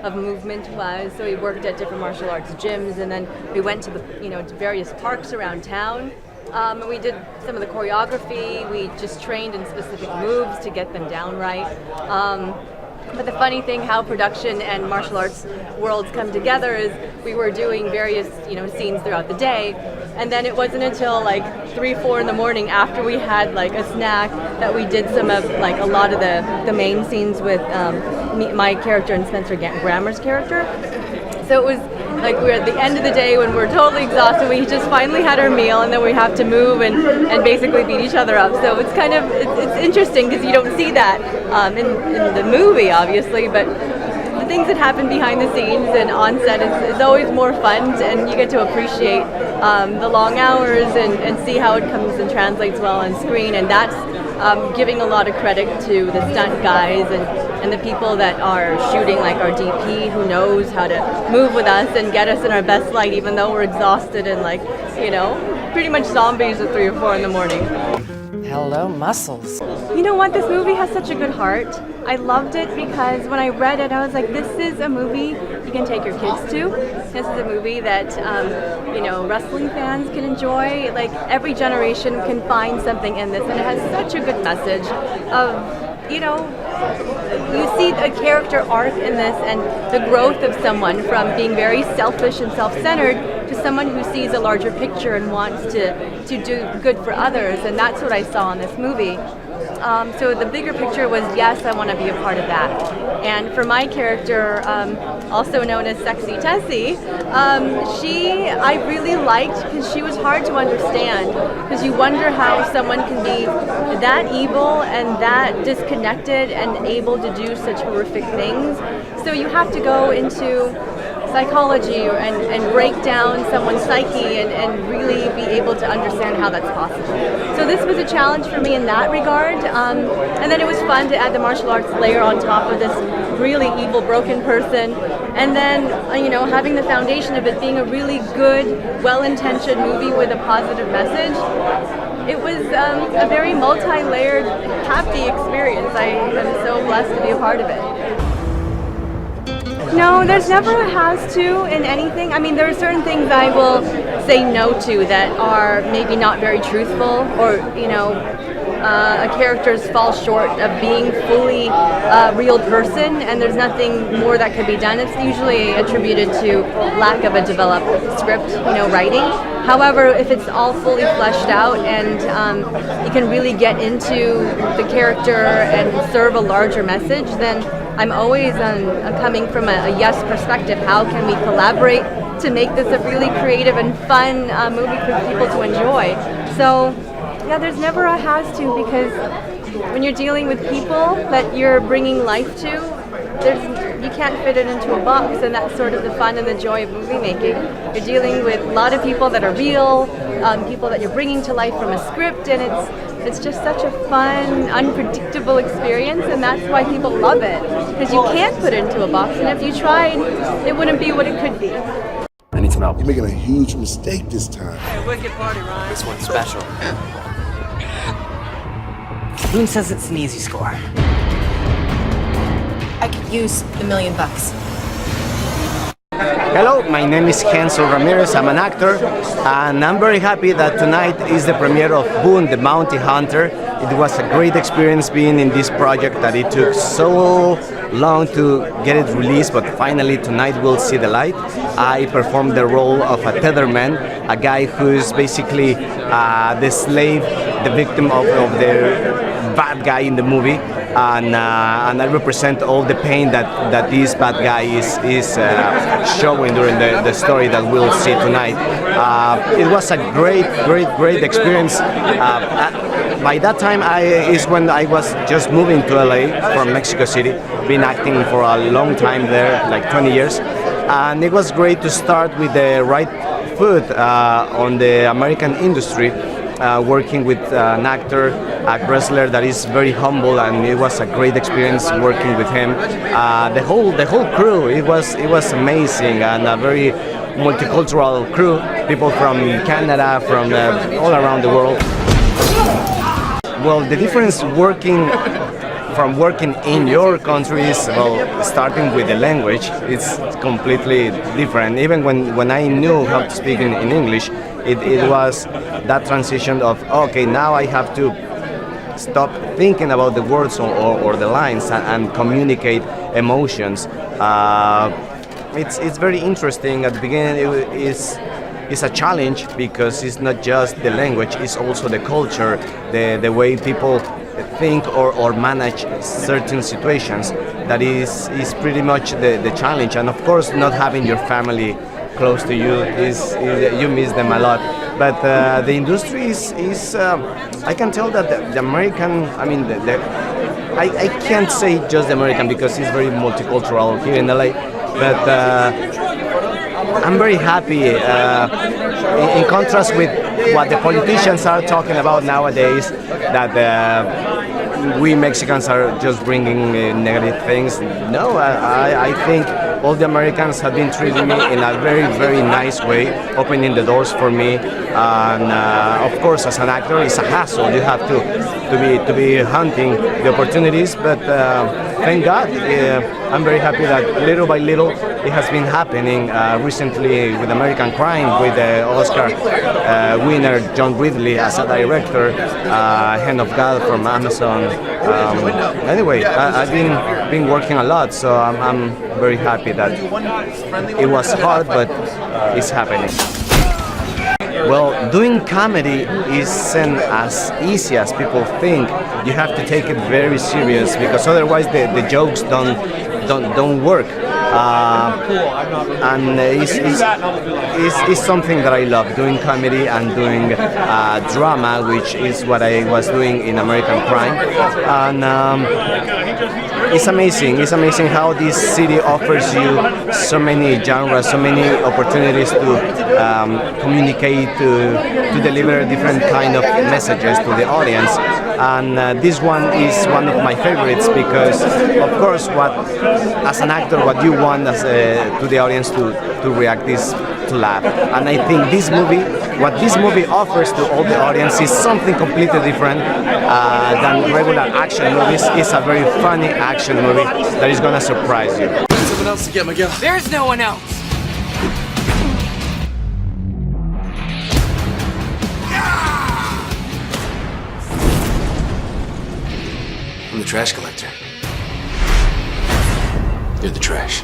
of movement was. So we worked at different martial arts gyms, and then we went to the to various parks around town. And we did some of the choreography. We just trained in specific moves to get them down right. But the funny thing, how production and martial arts worlds come together, is we were doing various scenes throughout the day, and then it wasn't until like 3-4 in the morning, after we had like a snack, that we did some of like a lot of the main scenes with my character and Spencer Grammer's character. So it was like we're at the end of the day when we're totally exhausted. We just finally had our meal, and then we have to move and basically beat each other up. So it's kind of it's interesting because you don't see that in the movie, obviously, but the things that happen behind the scenes and on set is always more fun, and you get to appreciate the long hours and see how it comes and translates well on screen. And that's giving a lot of credit to the stunt guys and the people that are shooting, like our DP, who knows how to move with us and get us in our best light, even though we're exhausted and pretty much zombies at 3 or 4 in the morning. Hello, muscles. You know what? This movie has such a good heart. I loved it because when I read it, I was like, this is a movie you can take your kids to. This is a movie that, wrestling fans can enjoy. Like, every generation can find something in this, and it has such a good message of, you see a character arc in this, and the growth of someone from being very selfish and self-centered to someone who sees a larger picture and wants to do good for others, and that's what I saw in this movie. So the bigger picture was, yes, I want to be a part of that. And for my character, also known as Sexy Tessie, I really liked, because she was hard to understand, because you wonder how someone can be that evil and that disconnected and able to do such horrific things. So you have to go into psychology and break down someone's psyche and really be able to understand how that's possible. So this was a challenge for me in that regard, and then it was fun to add the martial arts layer on top of this really evil, broken person, and then having the foundation of it being a really good, well-intentioned movie with a positive message. It was a very multi-layered, happy experience. I am so blessed to be a part of it. No, there's never a has to in anything. I mean, there are certain things I will say no to that are maybe not very truthful, or a character's fall short of being fully a real person, and there's nothing more that could be done. It's usually attributed to lack of a developed script, writing. However, if it's all fully fleshed out and you can really get into the character and serve a larger message, then I'm always coming from a yes perspective. How can we collaborate to make this a really creative and fun movie for people to enjoy? So, yeah, there's never a has to, because when you're dealing with people that you're bringing life to, you can't fit it into a box, and that's sort of the fun and the joy of movie making. You're dealing with a lot of people that are real, people that you're bringing to life from a script, and it's just such a fun, unpredictable experience, and that's why people love it, because you can't put it into a box, and if you tried, it wouldn't be what it could be. I need some help. You're making a huge mistake this time. Hey, wicked party, Ryan. This one's special. Boone says it's an easy score. I could use the $1 million. Hello, my name is Hansel Ramirez. I'm an actor, and I'm very happy that tonight is the premiere of Boone, the Bounty Hunter. It was a great experience being in this project that it took so long to get it released, but finally tonight we'll see the light. I performed the role of a tetherman, a guy who's basically the slave, the victim of the bad guy in the movie, and I represent all the pain that this bad guy is showing during the story that we'll see tonight. It was a great experience. By that time is when I was just moving to LA from Mexico City, been acting for a long time there, like 20 years, and it was great to start with the right foot on the American industry, working with an actor, a wrestler that is very humble, and it was a great experience working with him. The whole crew, it was amazing, and a very multicultural crew, people from Canada, from all around the world. Well, the difference working from working in your countries, well, starting with the language, it's completely different. Even when I knew how to speak in English, it was that transition of, okay, now I have to stop thinking about the words or the lines and communicate emotions. It's very interesting. At the beginning, it's a challenge because it's not just the language, it's also the culture, the way people think or manage certain situations. That is pretty much the challenge. And of course, not having your family close to you is you miss them a lot. But the industry is I can tell that the American, I mean, I can't say just the American because it's very multicultural here in LA, but I'm very happy in contrast with what the politicians are talking about nowadays, that we Mexicans are just bringing negative things. No, I think all the Americans have been treating me in a very, very nice way, opening the doors for me. And of course, as an actor, it's a hassle. You have to be hunting the opportunities. But thank God, I'm very happy that little by little it has been happening. Recently with American Crime, with the Oscar winner John Ridley as a director, Hand of God from Amazon. Anyway, I've been working a lot, so I'm very happy that it was hard, but it's happening. Well, doing comedy isn't as easy as people think. You have to take it very serious because otherwise the jokes don't work. And it's something that I love, doing comedy and doing drama, which is what I was doing in American Crime. And it's amazing. It's amazing how this city offers you so many genres, so many opportunities to communicate, to deliver different kind of messages to the audience. And this one is one of my favorites because, of course, as an actor, what you want to the audience to react is to laugh. And I think what this movie offers to all the audience is something completely different than regular action movies. It's a very funny action movie that is going to surprise you. Someone else to get Miguel. There's no one else. I'm the trash collector. You're the trash.